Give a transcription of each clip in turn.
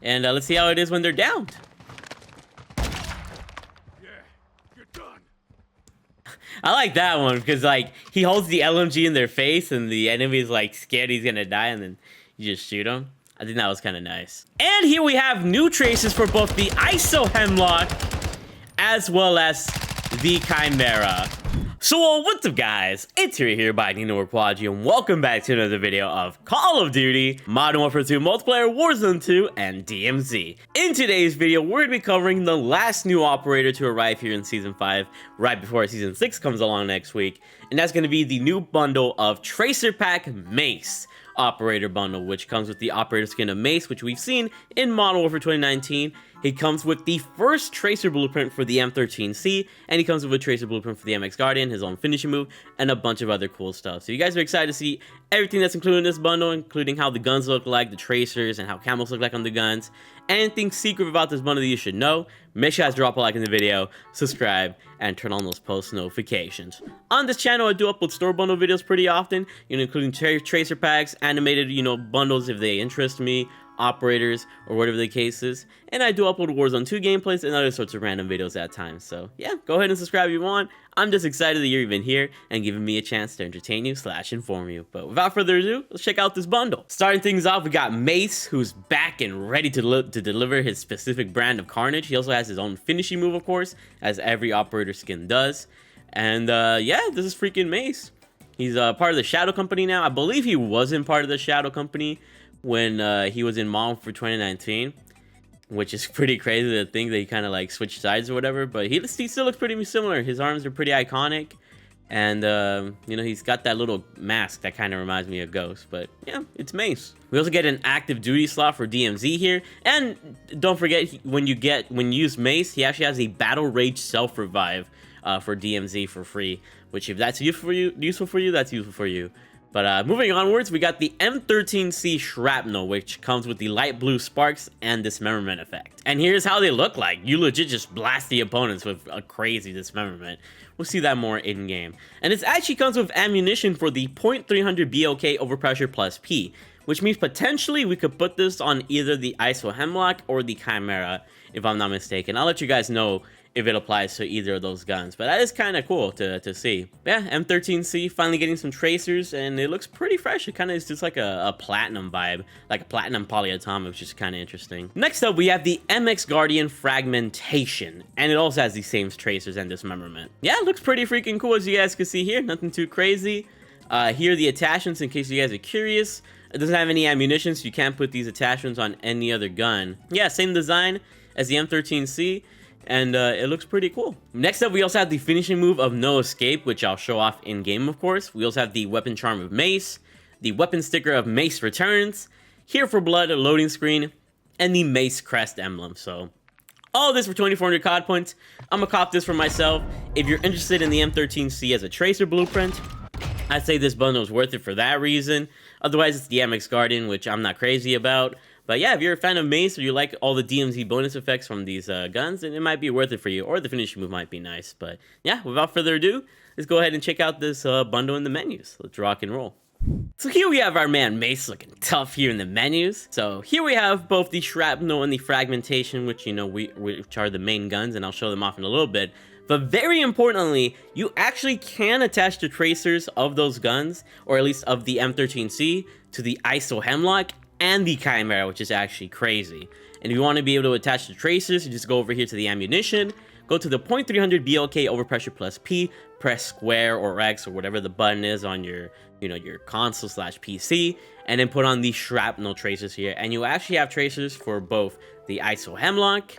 And let's see how it is when they're downed. I like that one because, like, he holds the LMG in their face and the enemy's, like, scared he's gonna die, and then you just shoot him. I think that was kind of nice. And here we have new traces for both the ISO Hemlock as well as the Chimera. So what's up, guys? It's here by Nino Quadri, and welcome back to another video of Call of Duty Modern Warfare 2 Multiplayer, Warzone 2, and DMZ. In today's video, we're going to be covering the last new operator to arrive here in Season 5, right before Season 6 comes along next week, and that's going to be the new bundle of Tracer Pack MACE operator bundle, which comes with the operator skin of MACE, which we've seen in Modern Warfare 2019. He comes with the first Tracer blueprint for the M13C, and he comes with a Tracer blueprint for the MX Guardian, his own finishing move, and a bunch of other cool stuff. So you guys are excited to see everything that's included in this bundle, including how the guns look like, the tracers, and how camos look like on the guns. Anything secret about this bundle that you should know, make sure you guys drop a like in the video, subscribe, and turn on those post notifications. On this channel, I do upload store bundle videos pretty often, including tracer packs, animated, bundles if they interest me, operators, or whatever the case is. And I do upload Warzone 2 gameplays and other sorts of random videos at times. So yeah, go ahead and subscribe if you want. I'm just excited that you're even here and giving me a chance to entertain you / inform you. But without further ado, let's check out this bundle. Starting things off, we got MACE, who's back and ready to deliver his specific brand of carnage. He also has his own finishing move, of course, as every operator skin does. And yeah, this is freaking MACE. He's part of the Shadow Company now. I believe he wasn't part of the Shadow Company when he was in Modern Warfare 2019, which is pretty crazy to think that he kind of like switched sides or whatever. But he still looks pretty similar. His arms are pretty iconic, and he's got that little mask that kind of reminds me of Ghost. But yeah, it's MACE. We also get an active duty slot for DMZ here, and don't forget, when you use MACE, he actually has a battle rage self revive for DMZ for free. Which, if that's useful for you, that's useful for you. But moving onwards, we got the M13C Shrapnel, which comes with the light blue sparks and dismemberment effect. And here's how they look like. You legit just blast the opponents with a crazy dismemberment. We'll see that more in-game. And it actually comes with ammunition for the .300 BOK overpressure plus P, which means potentially we could put this on either the ISO Hemlock or the Chimera, if I'm not mistaken. I'll let you guys know if it applies to either of those guns, but that is kind of cool to see. Yeah, M13C finally getting some tracers, and it looks pretty fresh. It kind of is just like a platinum vibe, like a platinum polyatomic, which is kind of interesting. Next up, we have the MX Guardian Fragmentation, and it also has the same tracers and dismemberment. Yeah, it looks pretty freaking cool, as you guys can see here. Nothing too crazy. Here are the attachments in case you guys are curious. It doesn't have any ammunition, so you can't put these attachments on any other gun. Yeah, same design as the M13C. And it looks pretty cool. Next up, we also have the finishing move of No Escape, which I'll show off in game, of course. We also have the weapon charm of MACE, the weapon sticker of MACE Returns, Here for Blood, a loading screen, and the MACE crest emblem. So all this for 2,400 COD points. I'm gonna cop this for myself. If you're interested in the M13C as a tracer blueprint, I'd say this bundle is worth it for that reason. Otherwise, it's the MX Guardian, which I'm not crazy about. But yeah, if you're a fan of MACE or you like all the DMZ bonus effects from these guns, then it might be worth it for you. Or the finishing move might be nice. But yeah, without further ado, let's go ahead and check out this bundle in the menus. Let's rock and roll. So here we have our man MACE looking tough here in the menus. So here we have both the Shrapnel and the Fragmentation, which, which are the main guns, and I'll show them off in a little bit. But very importantly, you actually can attach the tracers of those guns, or at least of the M13C, to the ISO Hemlock and the Chimera, which is actually crazy. And if you want to be able to attach the tracers, you just go over here to the ammunition, go to the .300 BOK overpressure plus P, press square or X or whatever the button is on your, your console / PC, and then put on the Shrapnel tracers here. And you actually have tracers for both the ISO Hemlock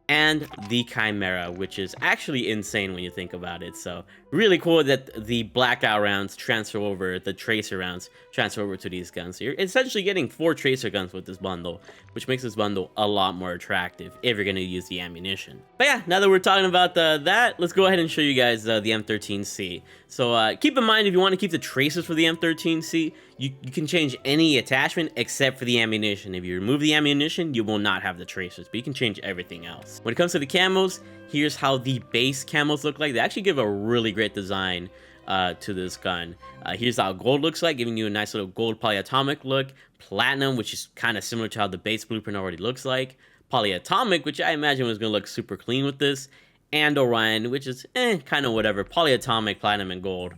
and the Chimera, which is actually insane when you think about it. So really cool that the blackout rounds transfer over, the tracer rounds transfer over to these guns. So you're essentially getting 4 tracer guns with this bundle, which makes this bundle a lot more attractive if you're going to use the ammunition. But yeah, now that we're talking about that, let's go ahead and show you guys the M13C. So keep in mind, if you want to keep the tracers for the M13C, you can change any attachment except for the ammunition. If you remove the ammunition, you will not have the tracers, but you can change everything else. When it comes to the camos, here's how the base camos look like. They actually give a really great design to this gun. Here's how gold looks like, giving you a nice little gold polyatomic look. Platinum, which is kind of similar to how the base blueprint already looks like. Polyatomic, which I imagine was going to look super clean with this. And Orion, which is kind of whatever. Polyatomic, platinum, and gold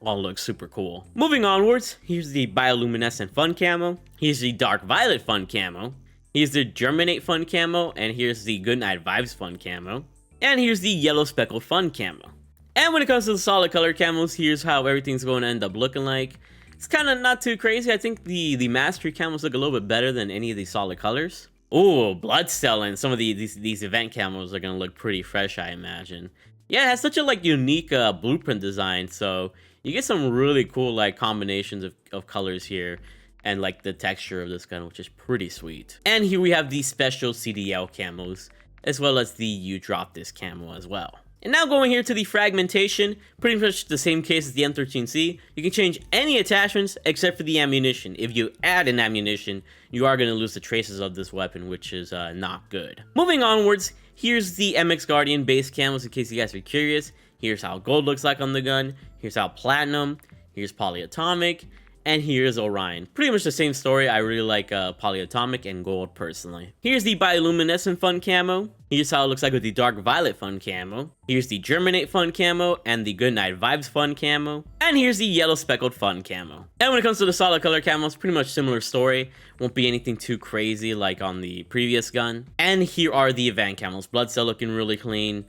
all look super cool. Moving onwards, here's the bioluminescent fun camo. Here's the dark violet fun camo. Here's the germinate fun camo. And here's the goodnight vibes fun camo. And here's the yellow speckled fun camo. And when it comes to the solid color camos, here's how everything's going to end up looking like. It's kind of not too crazy. I think the mastery camos look a little bit better than any of the solid colors. Ooh, blood cell and some of these event camos are going to look pretty fresh, I imagine. Yeah, it has such a like unique blueprint design, so you get some really cool like combinations of colors here and like the texture of this gun, which is pretty sweet. And here we have the special CDL camos, as well as the you drop this camo as well. And now going here to the fragmentation, pretty much the same case as the M13C. You can change any attachments except for the ammunition. If you add an ammunition, you are going to lose the traces of this weapon, which is not good. Moving onwards, here's the MX Guardian base camos in case you guys are curious. Here's how gold looks like on the gun. Here's how platinum. Here's polyatomic. And here's Orion. Pretty much the same story. I really like polyatomic and gold personally. Here's the bioluminescent fun camo. Here's how it looks like with the dark violet fun camo. Here's the germinate fun camo and the goodnight vibes fun camo. And here's the yellow speckled fun camo. And when it comes to the solid color camos, pretty much similar story. Won't be anything too crazy like on the previous gun. And here are the event camos. Blood cell looking really clean.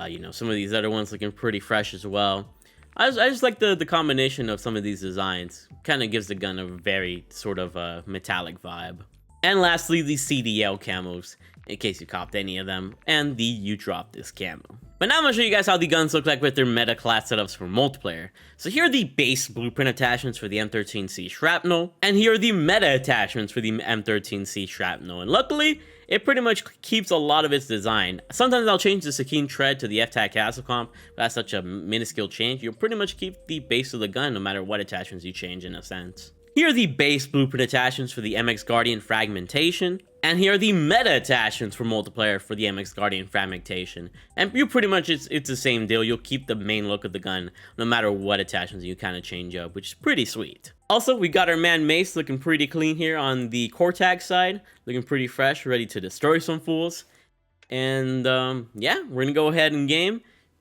You know, some of these other ones looking pretty fresh as well. I just like the combination of some of these designs. Kind of gives the gun a very sort of metallic vibe. And lastly, the CDL camos, in case you copped any of them, and the you drop this camo. But now I'm going to show you guys how the guns look like with their meta class setups for multiplayer. So here are the base blueprint attachments for the M13C Shrapnel, and here are the meta attachments for the M13C Shrapnel. And luckily, it pretty much keeps a lot of its design. Sometimes I'll change the Sakine tread to the FTAC Castle Comp, but that's such a minuscule change. You'll pretty much keep the base of the gun no matter what attachments you change in a sense. Here are the base blueprint attachments for the MX Guardian Fragmentation, and here are the meta attachments for multiplayer for the MX Guardian Fragmentation. And you pretty much, it's the same deal. You'll keep the main look of the gun no matter what attachments you kind of change up, which is pretty sweet. Also, we got our man Mace looking pretty clean here on the core tag side, looking pretty fresh, ready to destroy some fools. And yeah, we're gonna go ahead and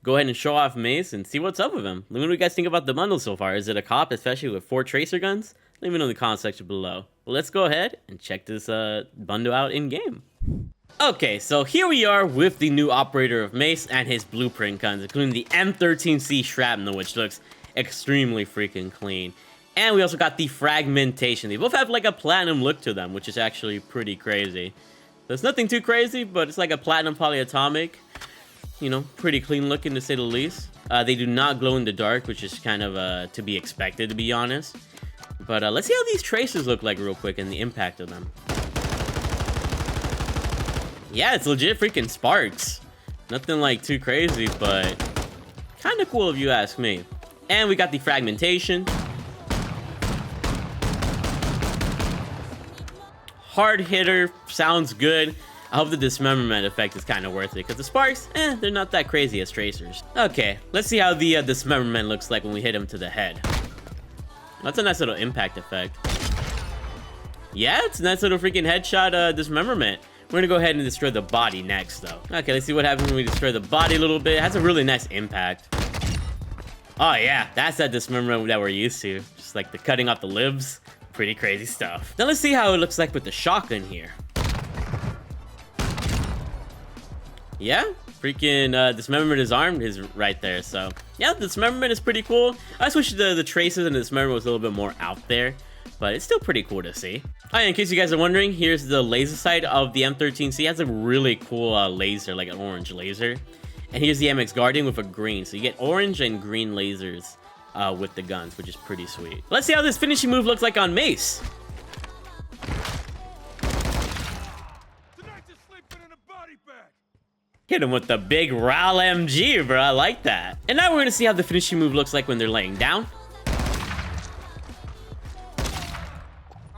go ahead and show off Mace and see what's up with him. Let me know what you guys think about the bundle so far. Is it a cop, especially with 4 tracer guns? Let me know in the comment section below. Well, let's go ahead and check this bundle out in game. Okay, so here we are with the new operator of Mace and his blueprint guns, including the M13C Shrapnel, which looks extremely freaking clean. And we also got the fragmentation. They both have like a platinum look to them, which is actually pretty crazy. There's nothing too crazy, but it's like a platinum polyatomic. You know, pretty clean looking to say the least. They do not glow in the dark, which is kind of to be expected, to be honest. But let's see how these traces look like real quick and the impact of them. Yeah, it's legit freaking sparks. Nothing like too crazy, but kind of cool if you ask me. And we got the fragmentation. Hard hitter, sounds good. I hope the dismemberment effect is kind of worth it, because the sparks, they're not that crazy as tracers. Okay, let's see how the dismemberment looks like when we hit him to the head. That's a nice little impact effect. Yeah, it's a nice little freaking headshot dismemberment. We're gonna go ahead and destroy the body next, though. Okay, let's see what happens when we destroy the body a little bit. It has a really nice impact. Oh yeah, that's that dismemberment that we're used to. Just like the cutting off the libs. Pretty crazy stuff. Now let's see how it looks like with the shotgun here. Yeah, freaking dismemberment is armed is right there. So yeah, the dismemberment is pretty cool. I just wish the traces and the dismemberment was a little bit more out there, but it's still pretty cool to see. Oh, yeah, in case you guys are wondering, here's the laser sight of the M13C. It has a really cool laser, like an orange laser. And here's the MX Guardian with a green. So you get orange and green lasers with the guns, which is pretty sweet. Let's see how this finishing move looks like on Mace. Hit him with the big RAL MG, bro. I like that. And now we're gonna see how the finishing move looks like when they're laying down. I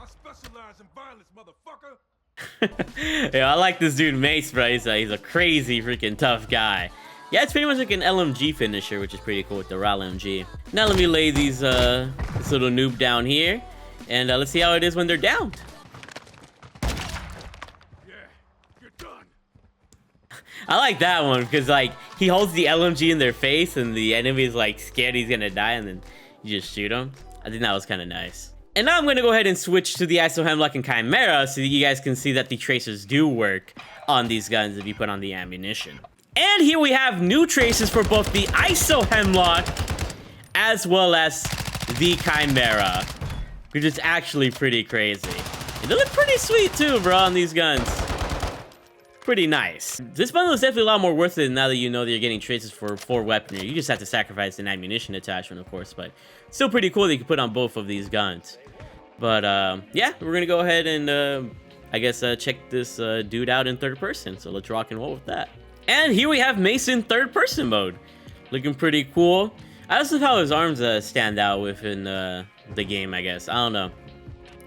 specialize in violence, motherfucker. Yeah, I like this dude Mace, bro. He's a crazy freaking tough guy. Yeah, it's pretty much like an LMG finisher, which is pretty cool with the raw LMG. Now let me lay these this little noob down here, and let's see how it is when they're downed. Yeah, you're done. I like that one because like he holds the LMG in their face, and the enemy is like scared he's gonna die, and then you just shoot him. I think that was kind of nice. And now I'm gonna go ahead and switch to the ISO Hemlock and Chimera so that you guys can see that the tracers do work on these guns if you put on the ammunition. And here we have new traces for both the ISO Hemlock as well as the Chimera, which is actually pretty crazy. And they look pretty sweet too, bro, on these guns. Pretty nice. This bundle is definitely a lot more worth it now that you know that you're getting traces for 4 weaponry. You just have to sacrifice an ammunition attachment, of course, but still pretty cool that you can put on both of these guns. But yeah, we're gonna go ahead and I guess check this dude out in third person. So let's rock and roll with that. And here we have MACE in third person mode. Looking pretty cool. I also love how his arms stand out within the game, I guess. I don't know.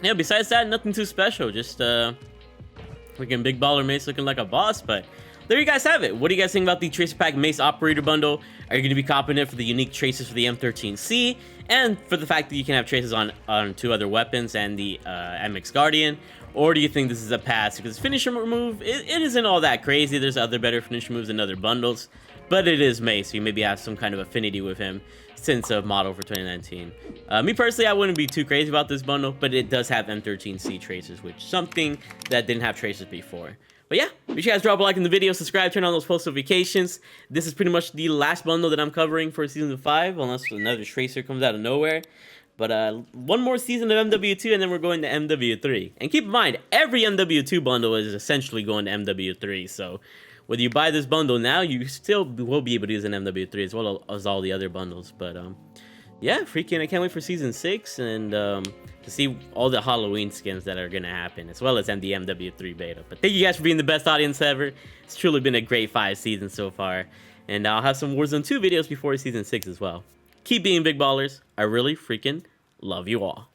Yeah, besides that, nothing too special. Just freaking big baller MACE looking like a boss. But there you guys have it. What do you guys think about the Tracer Pack MACE Operator Bundle? Are you going to be copping it for the unique traces for the M13C? And for the fact that you can have traces on 2 other weapons and the MX Guardian? Or do you think this is a pass? Because finisher move, it isn't all that crazy. There's other better finisher moves in other bundles. But it is MACE, so you maybe have some kind of affinity with him since a model for 2019. Me personally, I wouldn't be too crazy about this bundle, but it does have M13C tracers, which is something that didn't have tracers before. But yeah, make sure you guys drop a like in the video, subscribe, turn on those post notifications. This is pretty much the last bundle that I'm covering for Season 5, unless another tracer comes out of nowhere. But one more season of MW2, and then we're going to MW3. And keep in mind, every MW2 bundle is essentially going to MW3, so whether you buy this bundle now, you still will be able to use an MW3 as well as all the other bundles. But yeah, freaking I can't wait for Season 6 and to see all the Halloween skins that are going to happen, as well as the MW3 beta. But thank you guys for being the best audience ever. It's truly been a great 5 seasons so far. And I'll have some Warzone 2 videos before Season 6 as well. Keep being big ballers. I really freaking love you all.